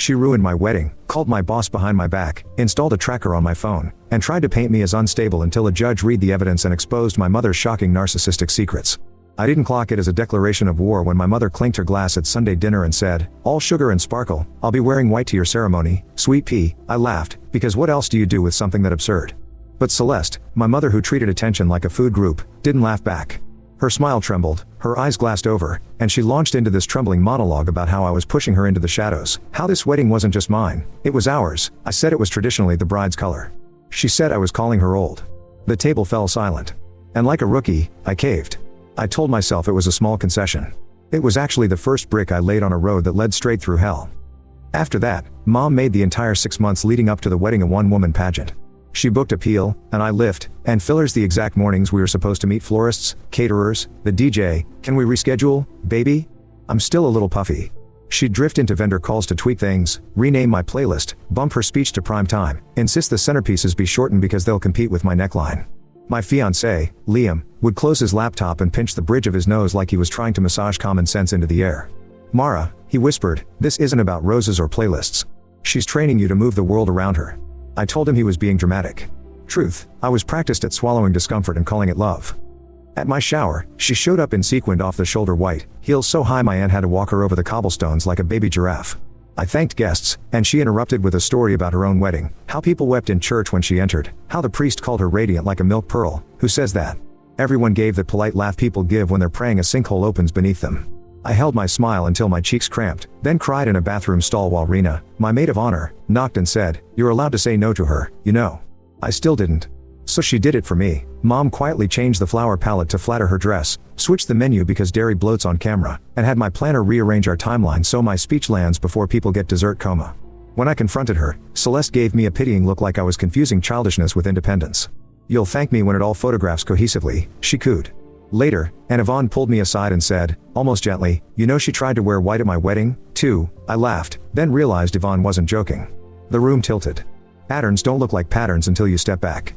She ruined my wedding, called my boss behind my back, installed a tracker on my phone, and tried to paint me as unstable until a judge read the evidence and exposed my mother's shocking narcissistic secrets. I didn't clock it as a declaration of war when my mother clinked her glass at Sunday dinner and said, "All sugar and sparkle, I'll be wearing white to your ceremony, sweet pea." I laughed, because what else do you do with something that absurd? But Celeste, my mother who treated attention like a food group, didn't laugh back. Her smile trembled, her eyes glassed over, and she launched into this trembling monologue about how I was pushing her into the shadows, how this wedding wasn't just mine, it was ours. I said it was traditionally the bride's color. She said I was calling her old. The table fell silent. And like a rookie, I caved. I told myself it was a small concession. It was actually the first brick I laid on a road that led straight through hell. After that, Mom made the entire 6 months leading up to the wedding a one-woman pageant. She booked a peel, an eye lift, and fillers the exact mornings we were supposed to meet florists, caterers, the DJ. Can we reschedule, baby? I'm still a little puffy. She'd drift into vendor calls to tweak things, rename my playlist, bump her speech to prime time, insist the centerpieces be shortened because they'll compete with my neckline. My fiancé, Liam, would close his laptop and pinch the bridge of his nose like he was trying to massage common sense into the air. "Mara," he whispered, "this isn't about roses or playlists. She's training you to move the world around her." I told him he was being dramatic. Truth, I was practiced at swallowing discomfort and calling it love. At my shower, she showed up in sequined off-the-shoulder white, heels so high my aunt had to walk her over the cobblestones like a baby giraffe. I thanked guests, and she interrupted with a story about her own wedding, how people wept in church when she entered, how the priest called her radiant like a milk pearl. Who says that? Everyone gave the polite laugh people give when they're praying a sinkhole opens beneath them. I held my smile until my cheeks cramped, then cried in a bathroom stall while Rena, my maid of honor, knocked and said, "You're allowed to say no to her, you know." I still didn't. So she did it for me. Mom quietly changed the flower palette to flatter her dress, switched the menu because dairy bloats on camera, and had my planner rearrange our timeline so my speech lands before people get dessert coma. When I confronted her, Celeste gave me a pitying look like I was confusing childishness with independence. "You'll thank me when it all photographs cohesively," she cooed. Later, Yvonne pulled me aside and said, almost gently, "You know she tried to wear white at my wedding, too." I laughed, then realized Yvonne wasn't joking. The room tilted. Patterns don't look like patterns until you step back.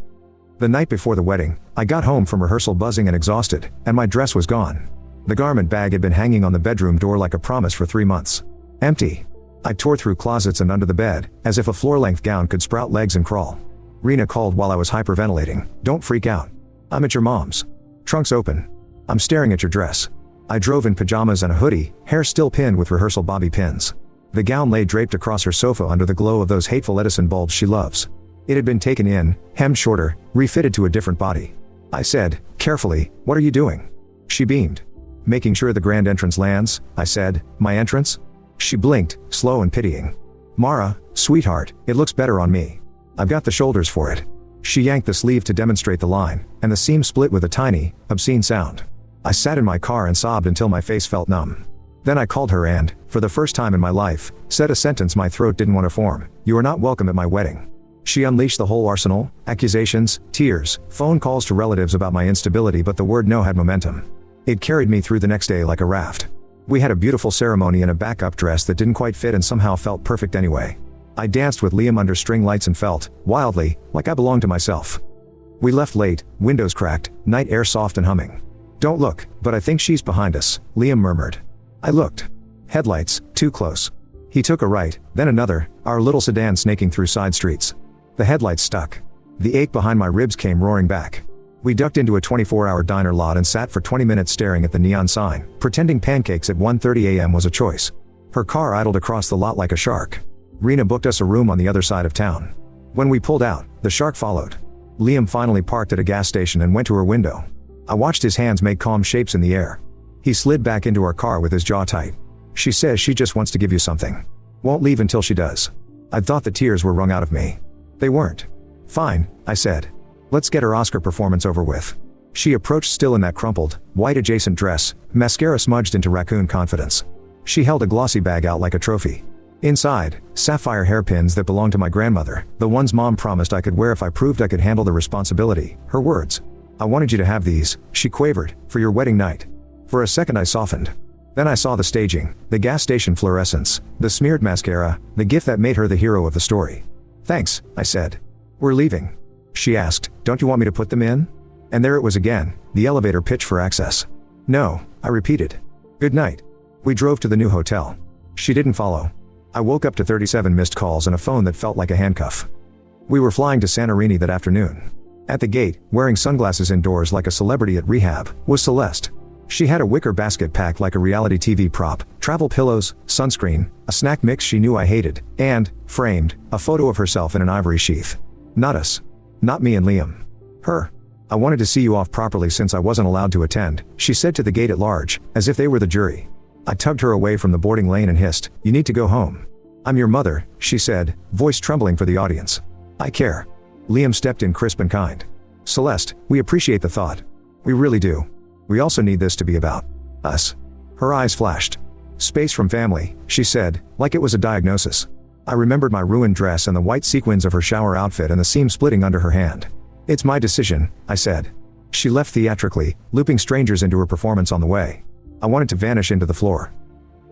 The night before the wedding, I got home from rehearsal buzzing and exhausted, and my dress was gone. The garment bag had been hanging on the bedroom door like a promise for 3 months. Empty. I tore through closets and under the bed, as if a floor-length gown could sprout legs and crawl. Rena called while I was hyperventilating, "Don't freak out. I'm at your mom's. Trunk's open. I'm staring at your dress." I drove in pajamas and a hoodie, hair still pinned with rehearsal bobby pins. The gown lay draped across her sofa under the glow of those hateful Edison bulbs she loves. It had been taken in, hemmed shorter, refitted to a different body. I said, carefully, "What are you doing?" She beamed. "Making sure the grand entrance lands," I said. "My entrance?" She blinked, slow and pitying. "Mara, sweetheart, it looks better on me. I've got the shoulders for it." She yanked the sleeve to demonstrate the line, and the seam split with a tiny, obscene sound. I sat in my car and sobbed until my face felt numb. Then I called her and, for the first time in my life, said a sentence my throat didn't want to form. "You are not welcome at my wedding." She unleashed the whole arsenal, accusations, tears, phone calls to relatives about my instability, but the word no had momentum. It carried me through the next day like a raft. We had a beautiful ceremony in a backup dress that didn't quite fit and somehow felt perfect anyway. I danced with Liam under string lights and felt, wildly, like I belonged to myself. We left late, windows cracked, night air soft and humming. "Don't look, but I think she's behind us," Liam murmured. I looked. Headlights, too close. He took a right, then another, our little sedan snaking through side streets. The headlights stuck. The ache behind my ribs came roaring back. We ducked into a 24-hour diner lot and sat for 20 minutes staring at the neon sign, pretending pancakes at 1:30 a.m. was a choice. Her car idled across the lot like a shark. Rena booked us a room on the other side of town. When we pulled out, the shark followed. Liam finally parked at a gas station and went to her window. I watched his hands make calm shapes in the air. He slid back into our car with his jaw tight. "She says she just wants to give you something. Won't leave until she does." I thought the tears were wrung out of me. They weren't. "Fine," I said. "Let's get her Oscar performance over with." She approached still in that crumpled, white adjacent dress, mascara smudged into raccoon confidence. She held a glossy bag out like a trophy. Inside, sapphire hairpins that belonged to my grandmother, the ones Mom promised I could wear if I proved I could handle the responsibility, her words. "I wanted you to have these," she quavered, "for your wedding night." For a second I softened. Then I saw the staging, the gas station fluorescence, the smeared mascara, the gift that made her the hero of the story. "Thanks," I said. "We're leaving." She asked, "Don't you want me to put them in?" And there it was again, the elevator pitch for access. "No," I repeated. "Good night." We drove to the new hotel. She didn't follow. I woke up to 37 missed calls and a phone that felt like a handcuff. We were flying to Santorini that afternoon. At the gate, wearing sunglasses indoors like a celebrity at rehab, was Celeste. She had a wicker basket packed like a reality TV prop, travel pillows, sunscreen, a snack mix she knew I hated, and, framed, a photo of herself in an ivory sheath. Not us. Not me and Liam. Her. I wanted to see you off properly since I wasn't allowed to attend, she said to the gate at large, as if they were the jury. I tugged her away from the boarding lane and hissed, "You need to go home." "I'm your mother," she said, voice trembling for the audience. "I care." Liam stepped in crisp and kind. "Celeste, we appreciate the thought. We really do. We also need this to be about us." Her eyes flashed. "Space from family," she said, like it was a diagnosis. I remembered my ruined dress and the white sequins of her shower outfit and the seam splitting under her hand. "It's my decision," I said. She left theatrically, looping strangers into her performance on the way. I wanted to vanish into the floor.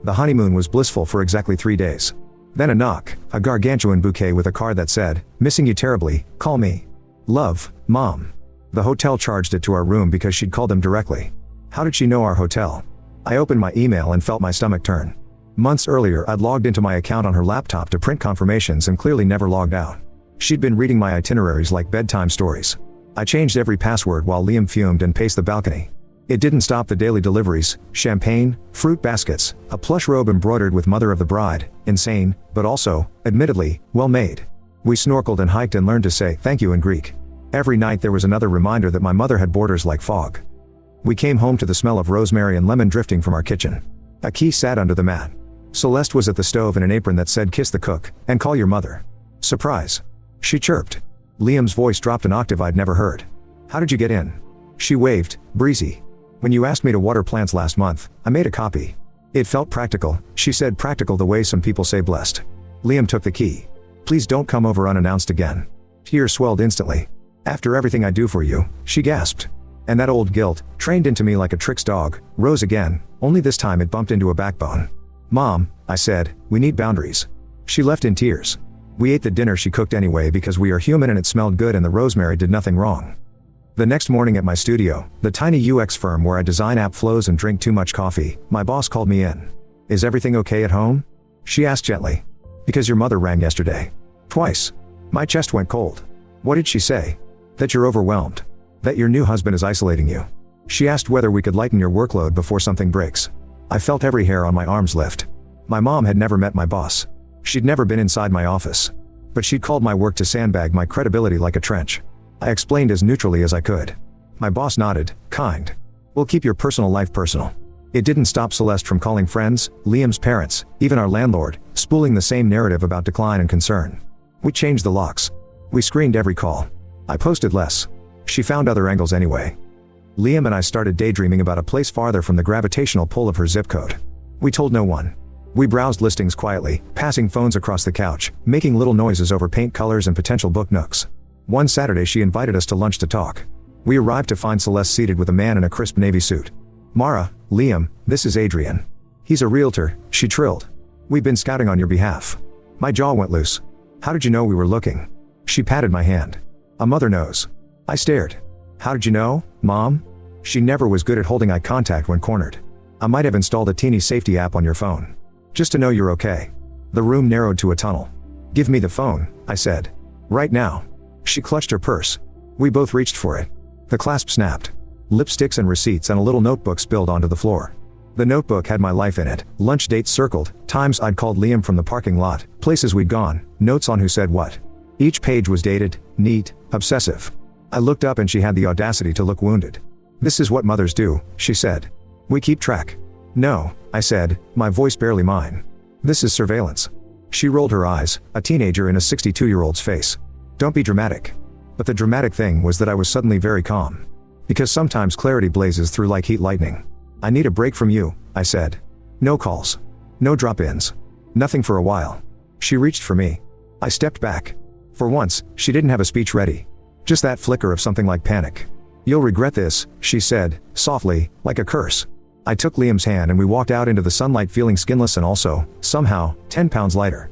The honeymoon was blissful for exactly 3 days. Then a knock, a gargantuan bouquet with a card that said, "Missing you terribly, call me. Love, Mom." The hotel charged it to our room because she'd called them directly. How did she know our hotel? I opened my email and felt my stomach turn. Months earlier I'd logged into my account on her laptop to print confirmations and clearly never logged out. She'd been reading my itineraries like bedtime stories. I changed every password while Liam fumed and paced the balcony. It didn't stop the daily deliveries, champagne, fruit baskets, a plush robe embroidered with Mother of the Bride, insane, but also, admittedly, well made. We snorkeled and hiked and learned to say thank you in Greek. Every night there was another reminder that my mother had borders like fog. We came home to the smell of rosemary and lemon drifting from our kitchen. A key sat under the mat. Celeste was at the stove in an apron that said kiss the cook, and call your mother. Surprise. She chirped. Liam's voice dropped an octave I'd never heard. How did you get in? She waved, breezy. When you asked me to water plants last month, I made a copy. It felt practical, she said, practical the way some people say blessed. Liam took the key. Please don't come over unannounced again. Tears swelled instantly. After everything I do for you, she gasped. And that old guilt, trained into me like a tricks dog, rose again, only this time it bumped into a backbone. Mom, I said, we need boundaries. She left in tears. We ate the dinner she cooked anyway because we are human and it smelled good and the rosemary did nothing wrong. The next morning at my studio, the tiny UX firm where I design app flows and drink too much coffee, my boss called me in. Is everything okay at home? She asked gently. Because your mother rang yesterday. Twice. My chest went cold. What did she say? That you're overwhelmed. That your new husband is isolating you. She asked whether we could lighten your workload before something breaks. I felt every hair on my arms lift. My mom had never met my boss. She'd never been inside my office. But she'd called my work to sandbag my credibility like a trench. I explained as neutrally as I could. My boss nodded, kind. We'll keep your personal life personal. It didn't stop Celeste from calling friends, Liam's parents, even our landlord, spooling the same narrative about decline and concern. We changed the locks. We screened every call. I posted less. She found other angles anyway. Liam and I started daydreaming about a place farther from the gravitational pull of her zip code. We told no one. We browsed listings quietly, passing phones across the couch, making little noises over paint colors and potential book nooks. One Saturday she invited us to lunch to talk. We arrived to find Celeste seated with a man in a crisp navy suit. Mara, Liam, this is Adrian. He's a realtor, she trilled. We've been scouting on your behalf. My jaw went loose. How did you know we were looking? She patted my hand. A mother knows. I stared. How did you know, Mom? She never was good at holding eye contact when cornered. I might have installed a teeny safety app on your phone. Just to know you're okay. The room narrowed to a tunnel. Give me the phone, I said. Right now. She clutched her purse. We both reached for it. The clasp snapped. Lipsticks and receipts and a little notebook spilled onto the floor. The notebook had my life in it, lunch dates circled, times I'd called Liam from the parking lot, places we'd gone, notes on who said what. Each page was dated, neat, obsessive. I looked up and she had the audacity to look wounded. This is what mothers do, she said. We keep track. No, I said, my voice barely mine. This is surveillance. She rolled her eyes, a teenager in a 62-year-old's face. Don't be dramatic. But the dramatic thing was that I was suddenly very calm. Because sometimes clarity blazes through like heat lightning. I need a break from you, I said. No calls. No drop-ins. Nothing for a while. She reached for me. I stepped back. For once, she didn't have a speech ready. Just that flicker of something like panic. You'll regret this, she said, softly, like a curse. I took Liam's hand and we walked out into the sunlight feeling skinless and also, somehow, 10 pounds lighter.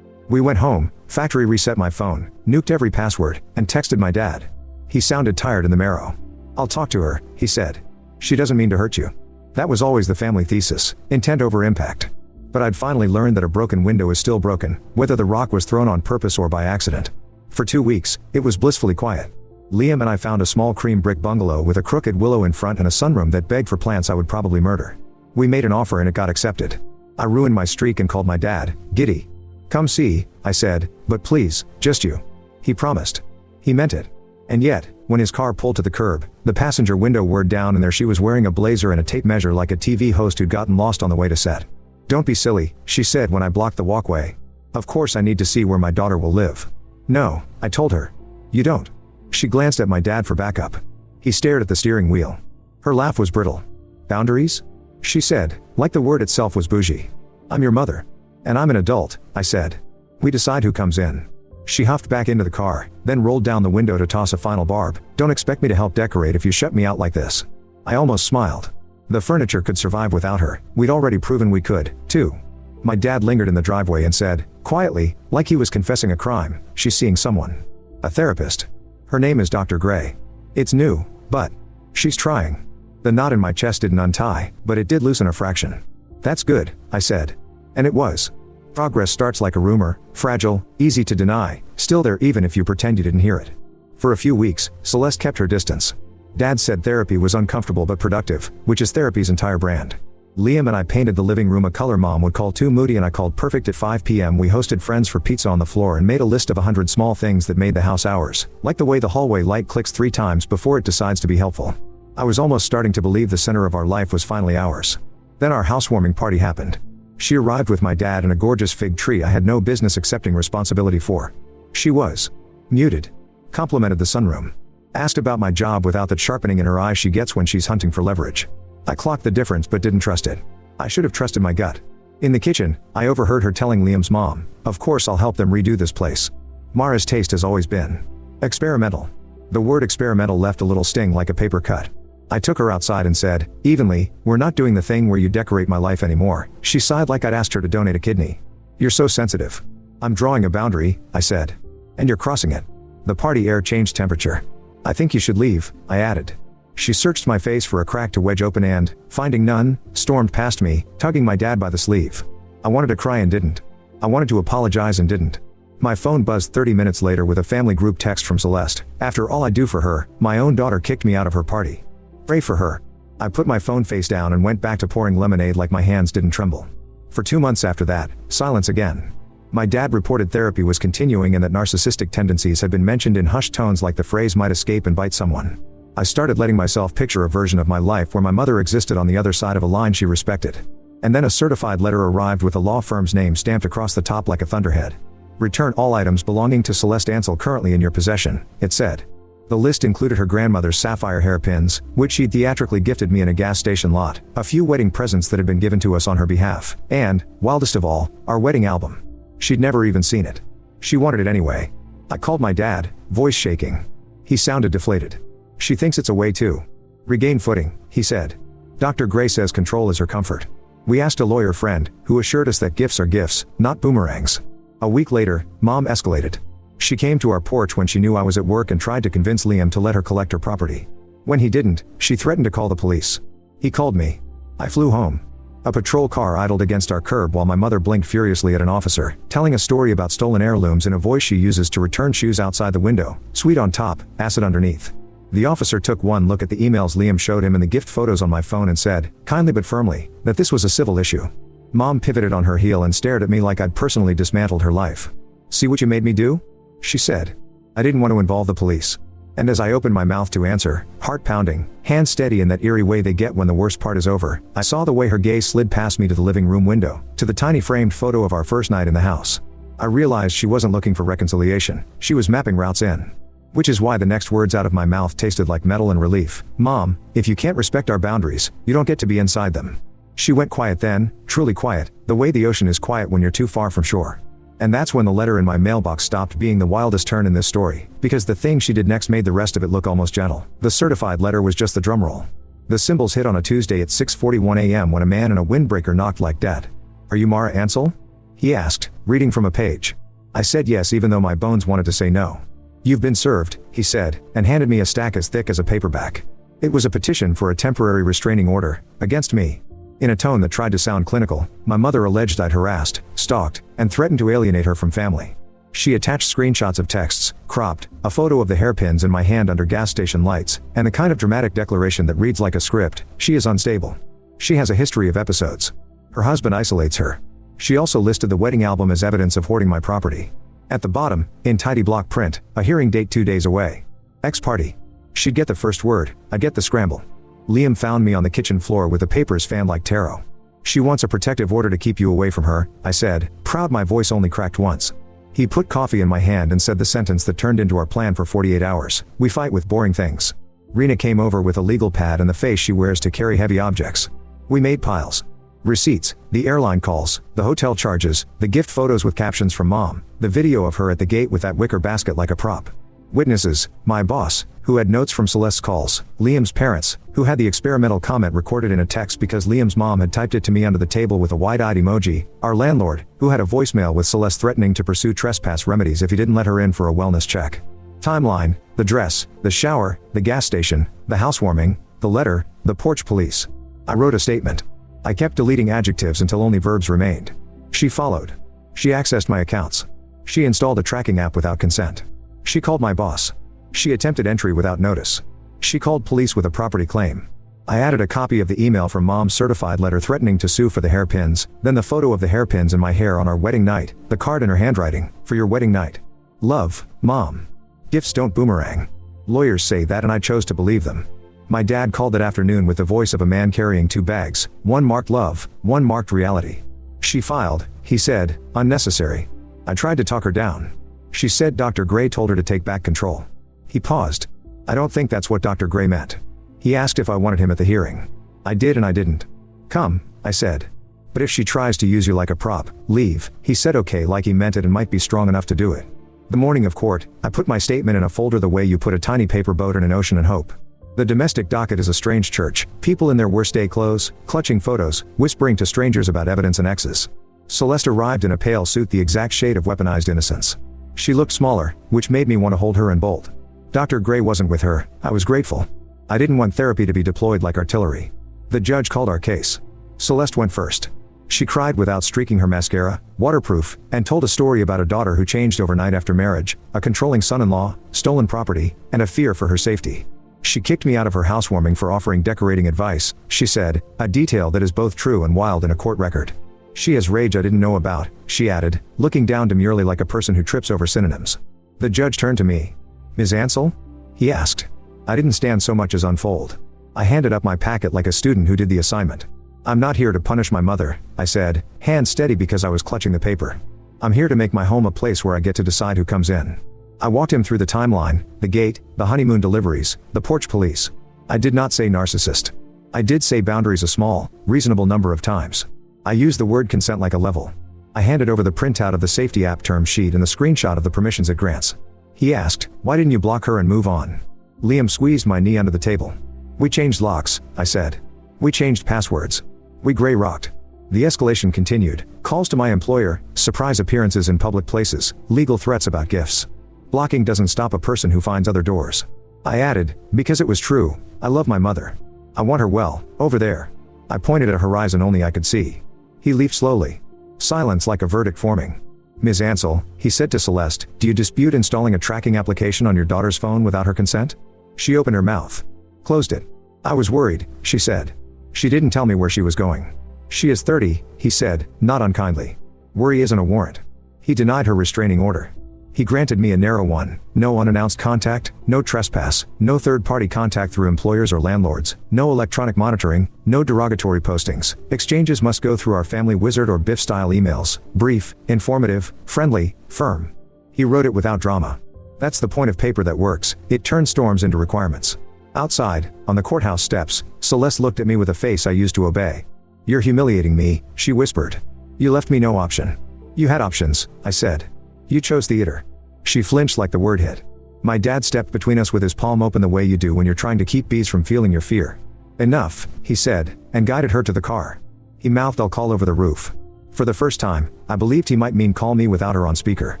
We went home, factory reset my phone, nuked every password, and texted my dad. He sounded tired in the marrow. I'll talk to her, he said. She doesn't mean to hurt you. That was always the family thesis, intent over impact. But I'd finally learned that a broken window is still broken, whether the rock was thrown on purpose or by accident. For 2 weeks, it was blissfully quiet. Liam and I found a small cream brick bungalow with a crooked willow in front and a sunroom that begged for plants I would probably murder. We made an offer and it got accepted. I ruined my streak and called my dad, Giddy. "Come see," I said, "but please, just you." He promised. He meant it. And yet, when his car pulled to the curb, the passenger window whirred down and there she was wearing a blazer and a tape measure like a TV host who'd gotten lost on the way to set. "Don't be silly," she said when I blocked the walkway. "Of course I need to see where my daughter will live." "No," I told her. "You don't." She glanced at my dad for backup. He stared at the steering wheel. Her laugh was brittle. "Boundaries?" she said, like the word itself was bougie. "I'm your mother. And I'm an adult," I said. "We decide who comes in." She huffed back into the car, then rolled down the window to toss a final barb. "Don't expect me to help decorate if you shut me out like this." I almost smiled. The furniture could survive without her. We'd already proven we could, too. My dad lingered in the driveway and said, quietly, like he was confessing a crime, "She's seeing someone. A therapist. Her name is Dr. Gray. It's new, but she's trying." The knot in my chest didn't untie, but it did loosen a fraction. "That's good," I said. And it was. Progress starts like a rumor, fragile, easy to deny, still there even if you pretend you didn't hear it. For a few weeks, Celeste kept her distance. Dad said therapy was uncomfortable but productive, which is therapy's entire brand. Liam and I painted the living room a color Mom would call too moody and I called perfect at 5 p.m. We hosted friends for pizza on the floor and made a list of 100 small things that made the house ours, like the way the hallway light clicks 3 times before it decides to be helpful. I was almost starting to believe the center of our life was finally ours. Then our housewarming party happened. She arrived with my dad and a gorgeous fig tree I had no business accepting responsibility for. She was muted. Complimented the sunroom. Asked about my job without that sharpening in her eyes she gets when she's hunting for leverage. I clocked the difference but didn't trust it. I should have trusted my gut. In the kitchen, I overheard her telling Liam's mom, "Of course I'll help them redo this place. Mara's taste has always been experimental." The word experimental left a little sting like a paper cut. I took her outside and said, evenly, "We're not doing the thing where you decorate my life anymore." She sighed like I'd asked her to donate a kidney. "You're so sensitive." "I'm drawing a boundary," I said. "And you're crossing it." The party air changed temperature. "I think you should leave," I added. She searched my face for a crack to wedge open and, finding none, stormed past me, tugging my dad by the sleeve. I wanted to cry and didn't. I wanted to apologize and didn't. My phone buzzed 30 minutes later with a family group text from Celeste. "After all I do for her, my own daughter kicked me out of her party. Pray for her." I put my phone face down and went back to pouring lemonade like my hands didn't tremble. For 2 months after that, silence again. My dad reported therapy was continuing and that narcissistic tendencies had been mentioned in hushed tones like the phrase might escape and bite someone. I started letting myself picture a version of my life where my mother existed on the other side of a line she respected. And then a certified letter arrived with a law firm's name stamped across the top like a thunderhead. "Return all items belonging to Celeste Ansel currently in your possession," it said. The list included her grandmother's sapphire hairpins, which she'd theatrically gifted me in a gas station lot, a few wedding presents that had been given to us on her behalf, and, wildest of all, our wedding album. She'd never even seen it. She wanted it anyway. I called my dad, voice shaking. He sounded deflated. "She thinks it's a way to regain footing," he said. "Dr. Gray says control is her comfort." We asked a lawyer friend, who assured us that gifts are gifts, not boomerangs. A week later, Mom escalated. She came to our porch when she knew I was at work and tried to convince Liam to let her collect her property. When he didn't, she threatened to call the police. He called me. I flew home. A patrol car idled against our curb while my mother blinked furiously at an officer, telling a story about stolen heirlooms in a voice she uses to return shoes outside the window, sweet on top, acid underneath. The officer took one look at the emails Liam showed him and the gift photos on my phone and said, kindly but firmly, that this was a civil issue. Mom pivoted on her heel and stared at me like I'd personally dismantled her life. "See what you made me do?" she said. I didn't want to involve the police. And as I opened my mouth to answer, heart pounding, hands steady in that eerie way they get when the worst part is over, I saw the way her gaze slid past me to the living room window, to the tiny framed photo of our first night in the house. I realized she wasn't looking for reconciliation, she was mapping routes in. Which is why the next words out of my mouth tasted like metal and relief. "Mom, if you can't respect our boundaries, you don't get to be inside them." She went quiet then, truly quiet, the way the ocean is quiet when you're too far from shore. And that's when the letter in my mailbox stopped being the wildest turn in this story, because the thing she did next made the rest of it look almost gentle. The certified letter was just the drumroll. The cymbals hit on a Tuesday at 6:41 a.m. when a man in a windbreaker knocked like dead. "Are you Mara Ansel?" he asked, reading from a page. I said yes even though my bones wanted to say no. "You've been served," he said, and handed me a stack as thick as a paperback. It was a petition for a temporary restraining order, against me. In a tone that tried to sound clinical, my mother alleged I'd harassed, stalked, and threatened to alienate her from family. She attached screenshots of texts, cropped, a photo of the hairpins in my hand under gas station lights, and the kind of dramatic declaration that reads like a script: she is unstable. She has a history of episodes. Her husband isolates her. She also listed the wedding album as evidence of hoarding my property. At the bottom, in tidy block print, a hearing date 2 days away. Ex-party. She'd get the first word, I'd get the scramble. Liam found me on the kitchen floor with the papers fanned like taro. She wants a protective order to keep you away from her, I said, proud my voice only cracked once. He put coffee in my hand and said the sentence that turned into our plan for 48 hours. We fight with boring things. Rena came over with a legal pad and the face she wears to carry heavy objects. We made piles. Receipts, the airline calls, the hotel charges, the gift photos with captions from mom, the video of her at the gate with that wicker basket like a prop. Witnesses, my boss, who had notes from Celeste's calls, Liam's parents, who had the experimental comment recorded in a text because Liam's mom had typed it to me under the table with a wide-eyed emoji, our landlord, who had a voicemail with Celeste threatening to pursue trespass remedies if he didn't let her in for a wellness check. Timeline, the dress, the shower, the gas station, the housewarming, the letter, the porch police. I wrote a statement. I kept deleting adjectives until only verbs remained. She followed. She accessed my accounts. She installed a tracking app without consent. She called my boss. She attempted entry without notice. She called police with a property claim. I added a copy of the email from mom's certified letter threatening to sue for the hairpins, then the photo of the hairpins in my hair on our wedding night, the card in her handwriting, for your wedding night. Love, Mom. Gifts don't boomerang. Lawyers say that and I chose to believe them. My dad called that afternoon with the voice of a man carrying 2 bags, one marked love, one marked reality. She filed, he said, unnecessary. I tried to talk her down. She said Dr. Gray told her to take back control. He paused. I don't think that's what Dr. Gray meant. He asked if I wanted him at the hearing. I did and I didn't. Come, I said. But if she tries to use you like a prop, leave. He said okay like he meant it and might be strong enough to do it. The morning of court, I put my statement in a folder the way you put a tiny paper boat in an ocean and hope. The domestic docket is a strange church, people in their worst day clothes, clutching photos, whispering to strangers about evidence and exes. Celeste arrived in a pale suit, the exact shade of weaponized innocence. She looked smaller, which made me want to hold her and bolt. Dr. Gray wasn't with her. I was grateful. I didn't want therapy to be deployed like artillery. The judge called our case. Celeste went first. She cried without streaking her mascara, waterproof, and told a story about a daughter who changed overnight after marriage, a controlling son-in-law, stolen property, and a fear for her safety. She kicked me out of her housewarming for offering decorating advice, she said, a detail that is both true and wild in a court record. She has rage I didn't know about, she added, looking down demurely like a person who trips over synonyms. The judge turned to me. Ms. Ansel? He asked. I didn't stand so much as unfold. I handed up my packet like a student who did the assignment. I'm not here to punish my mother, I said, hand steady because I was clutching the paper. I'm here to make my home a place where I get to decide who comes in. I walked him through the timeline, the gate, the honeymoon deliveries, the porch police. I did not say narcissist. I did say boundaries a small, reasonable number of times. I used the word consent like a level. I handed over the printout of the safety app term sheet and the screenshot of the permissions it grants. He asked, why didn't you block her and move on? Liam squeezed my knee under the table. We changed locks, I said. We changed passwords. We gray rocked. The escalation continued, calls to my employer, surprise appearances in public places, legal threats about gifts. Blocking doesn't stop a person who finds other doors. I added, because it was true, I love my mother. I want her well, over there. I pointed at a horizon only I could see. He leaped slowly. Silence like a verdict forming. Ms. Ansel, he said to Celeste, do you dispute installing a tracking application on your daughter's phone without her consent? She opened her mouth. Closed it. I was worried, she said. She didn't tell me where she was going. She is 30, he said, not unkindly. Worry isn't a warrant. He denied her restraining order. He granted me a narrow one: no unannounced contact, no trespass, no third-party contact through employers or landlords, no electronic monitoring, no derogatory postings. Exchanges must go through our family wizard or Biff-style emails, brief, informative, friendly, firm. He wrote it without drama. That's the point of paper that works, it turns storms into requirements. Outside, on the courthouse steps, Celeste looked at me with a face I used to obey. You're humiliating me, she whispered. You left me no option. You had options, I said. You chose theater. She flinched like the word hit. My dad stepped between us with his palm open the way you do when you're trying to keep bees from feeling your fear. Enough, he said, and guided her to the car. He mouthed, I'll call over the roof. For the first time, I believed he might mean call me without her on speaker.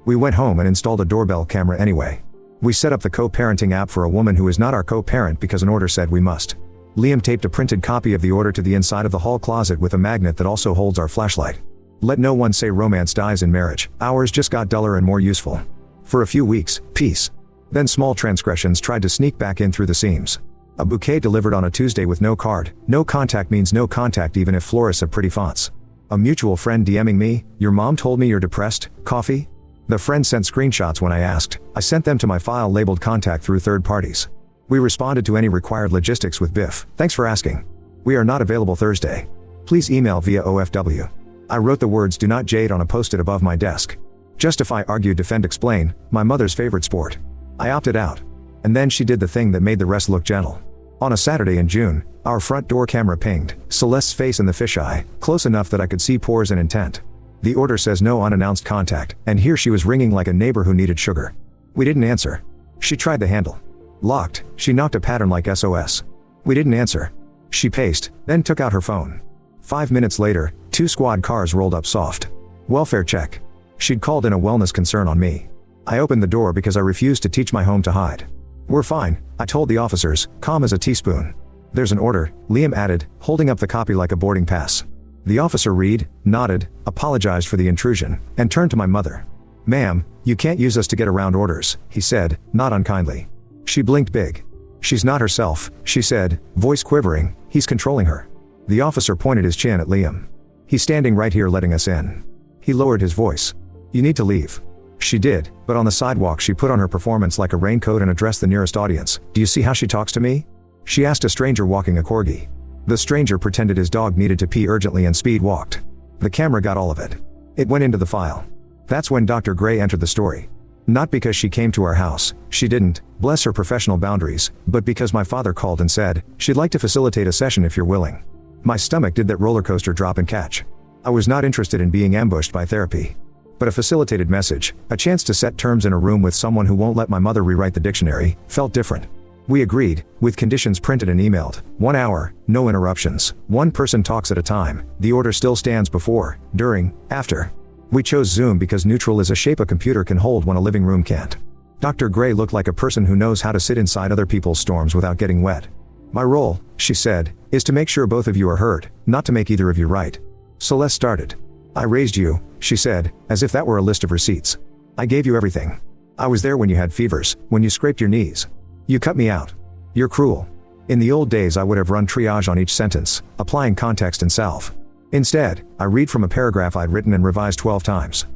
We went home and installed a doorbell camera anyway. We set up the co-parenting app for a woman who is not our co-parent because an order said we must. Liam taped a printed copy of the order to the inside of the hall closet with a magnet that also holds our flashlight. Let no one say romance dies in marriage. Ours just got duller and more useful. For a few weeks, peace. Then small transgressions tried to sneak back in through the seams. A bouquet delivered on a Tuesday with no card. No contact means no contact even if florists have pretty fonts. A mutual friend DMing me, "Your mom told me you're depressed, coffee?" The friend sent screenshots when I asked. I sent them to my file labeled contact through third parties. We responded to any required logistics with Biff. Thanks for asking. We are not available Thursday. Please email via OFW. I wrote the words "do not jade" on a post-it above my desk. Justify, argue, defend, explain, my mother's favorite sport. I opted out. And then she did the thing that made the rest look gentle. On a Saturday in June, our front door camera pinged, Celeste's face in the fisheye, close enough that I could see pores and intent. The order says no unannounced contact, and here she was ringing like a neighbor who needed sugar. We didn't answer. She tried the handle. Locked. She knocked a pattern like SOS. We didn't answer. She paced, then took out her phone. 5 minutes later, 2 squad cars rolled up soft. Welfare check. She'd called in a wellness concern on me. I opened the door because I refused to teach my home to hide. We're fine, I told the officers, calm as a teaspoon. There's an order, Liam added, holding up the copy like a boarding pass. The officer read, nodded, apologized for the intrusion, and turned to my mother. "Ma'am, you can't use us to get around orders," he said, not unkindly. She blinked big. "She's not herself," she said, voice quivering, "he's controlling her." The officer pointed his chin at Liam. "He's standing right here letting us in." He lowered his voice. "You need to leave." She did, but on the sidewalk she put on her performance like a raincoat and addressed the nearest audience. "Do you see how she talks to me?" She asked a stranger walking a corgi. The stranger pretended his dog needed to pee urgently and speed walked. The camera got all of it. It went into the file. That's when Dr. Gray entered the story. Not because she came to our house, she didn't, bless her professional boundaries, but because my father called and said, "She'd like to facilitate a session if you're willing." My stomach did that roller coaster drop and catch. I was not interested in being ambushed by therapy. But a facilitated message, a chance to set terms in a room with someone who won't let my mother rewrite the dictionary, felt different. We agreed, with conditions printed and emailed. 1 hour, no interruptions, 1 person talks at a time, the order still stands before, during, after. We chose Zoom because neutral is a shape a computer can hold when a living room can't. Dr. Gray looked like a person who knows how to sit inside other people's storms without getting wet. "My role," she said, "is to make sure both of you are heard, not to make either of you right." Celeste started. "I raised you," she said, as if that were a list of receipts. "I gave you everything. I was there when you had fevers, when you scraped your knees. You cut me out. You're cruel." In the old days I would have run triage on each sentence, applying context and salve. Instead, I read from a paragraph I'd written and revised 12 times.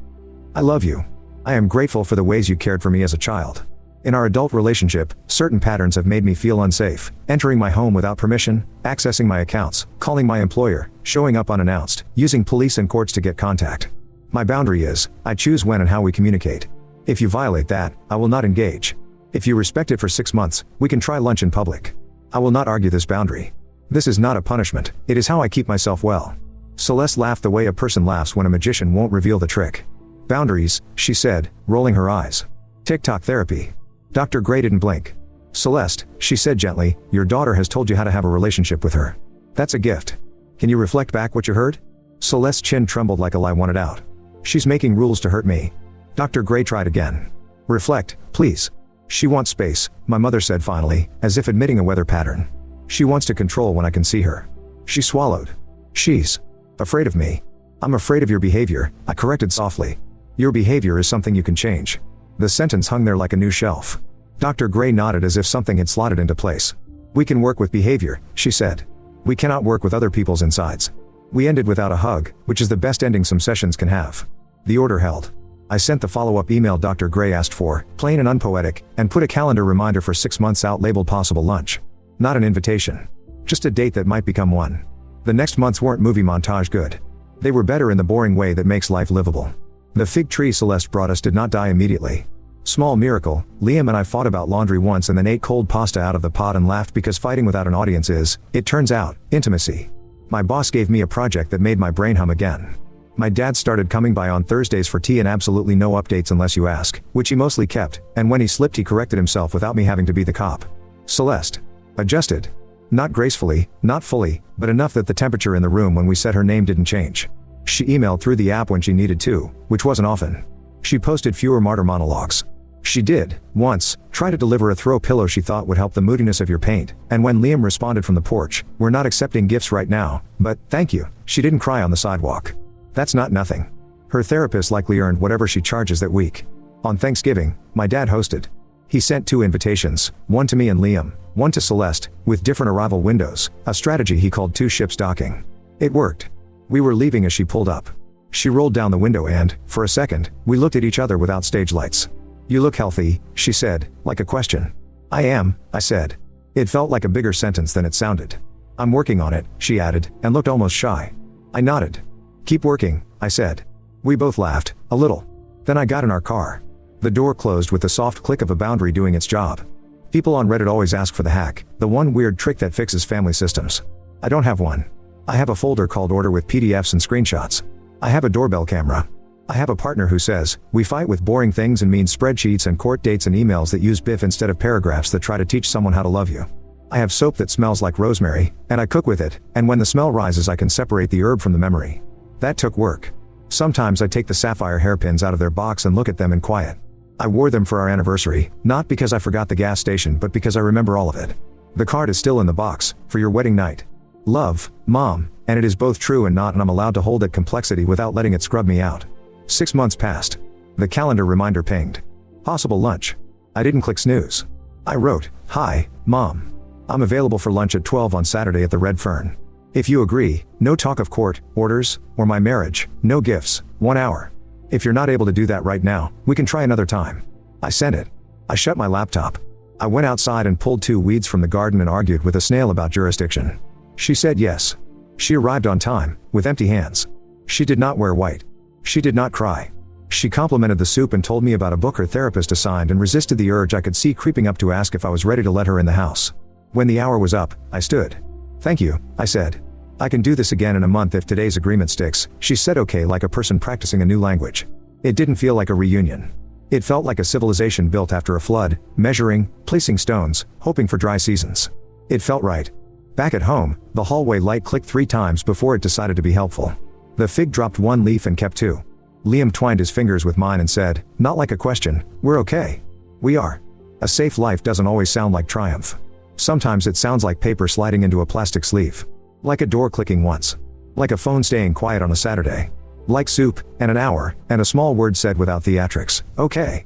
"I love you. I am grateful for the ways you cared for me as a child. In our adult relationship, certain patterns have made me feel unsafe, entering my home without permission, accessing my accounts, calling my employer, showing up unannounced, using police and courts to get contact. My boundary is, I choose when and how we communicate. If you violate that, I will not engage. If you respect it for 6 months, we can try lunch in public. I will not argue this boundary. This is not a punishment, it is how I keep myself well." Celeste laughed the way a person laughs when a magician won't reveal the trick. "Boundaries," she said, rolling her eyes. "TikTok therapy." Dr. Gray didn't blink. "Celeste," she said gently, "your daughter has told you how to have a relationship with her. That's a gift. Can you reflect back what you heard?" Celeste's chin trembled like a lie wanted out. "She's making rules to hurt me." Dr. Gray tried again. "Reflect, please." "She wants space," my mother said finally, as if admitting a weather pattern. "She wants to control when I can see her." She swallowed. "She's afraid of me." "I'm afraid of your behavior," I corrected softly. "Your behavior is something you can change." The sentence hung there like a new shelf. Dr. Gray nodded as if something had slotted into place. "We can work with behavior," she said. "We cannot work with other people's insides." We ended without a hug, which is the best ending some sessions can have. The order held. I sent the follow-up email Dr. Gray asked for, plain and unpoetic, and put a calendar reminder for 6 months out labeled possible lunch. Not an invitation. Just a date that might become one. The next months weren't movie montage good. They were better in the boring way that makes life livable. The fig tree Celeste brought us did not die immediately. Small miracle, Liam and I fought about laundry once and then ate cold pasta out of the pot and laughed because fighting without an audience is, it turns out, intimacy. My boss gave me a project that made my brain hum again. My dad started coming by on Thursdays for tea and absolutely no updates unless you ask, which he mostly kept, and when he slipped he corrected himself without me having to be the cop. Celeste adjusted. Not gracefully, not fully, but enough that the temperature in the room when we said her name didn't change. She emailed through the app when she needed to, which wasn't often. She posted fewer martyr monologues. She did, once, try to deliver a throw pillow she thought would help the moodiness of your paint, and when Liam responded from the porch, "We're not accepting gifts right now, but, thank you," she didn't cry on the sidewalk. That's not nothing. Her therapist likely earned whatever she charges that week. On Thanksgiving, my dad hosted. He sent 2 invitations, one to me and Liam, one to Celeste, with different arrival windows, a strategy he called 2 ships docking. It worked. We were leaving as she pulled up. She rolled down the window and, for a second, we looked at each other without stage lights. "You look healthy," she said, like a question. "I am," I said. It felt like a bigger sentence than it sounded. "I'm working on it," she added, and looked almost shy. I nodded. "Keep working," I said. We both laughed, a little. Then I got in our car. The door closed with the soft click of a boundary doing its job. People on Reddit always ask for the hack, the one weird trick that fixes family systems. I don't have one. I have a folder called Order with PDFs and screenshots. I have a doorbell camera. I have a partner who says, "We fight with boring things and mean spreadsheets and court dates and emails that use biff instead of paragraphs that try to teach someone how to love you." I have soap that smells like rosemary, and I cook with it, and when the smell rises I can separate the herb from the memory. That took work. Sometimes I take the sapphire hairpins out of their box and look at them in quiet. I wore them for our anniversary, not because I forgot the gas station but because I remember all of it. The card is still in the box, for your wedding night. Love, Mom, and it is both true and not, and I'm allowed to hold that complexity without letting it scrub me out. 6 months passed. The calendar reminder pinged. Possible lunch. I didn't click snooze. I wrote, "Hi, Mom. I'm available for lunch at 12 on Saturday at the Red Fern. If you agree, no talk of court, orders, or my marriage, no gifts, 1 hour. If you're not able to do that right now, we can try another time." I sent it. I shut my laptop. I went outside and pulled 2 weeds from the garden and argued with a snail about jurisdiction. She said yes. She arrived on time, with empty hands. She did not wear white. She did not cry. She complimented the soup and told me about a book her therapist assigned and resisted the urge I could see creeping up to ask if I was ready to let her in the house. When the hour was up, I stood. "Thank you," I said. "I can do this again in a month if today's agreement sticks," she said, okay, like a person practicing a new language. It didn't feel like a reunion. It felt like a civilization built after a flood, measuring, placing stones, hoping for dry seasons. It felt right. Back at home, the hallway light clicked 3 times before it decided to be helpful. The fig dropped 1 leaf and kept 2. Liam twined his fingers with mine and said, not like a question, "We're okay." We are. A safe life doesn't always sound like triumph. Sometimes it sounds like paper sliding into a plastic sleeve. Like a door clicking once. Like a phone staying quiet on a Saturday. Like soup, and an hour, and a small word said without theatrics, "Okay."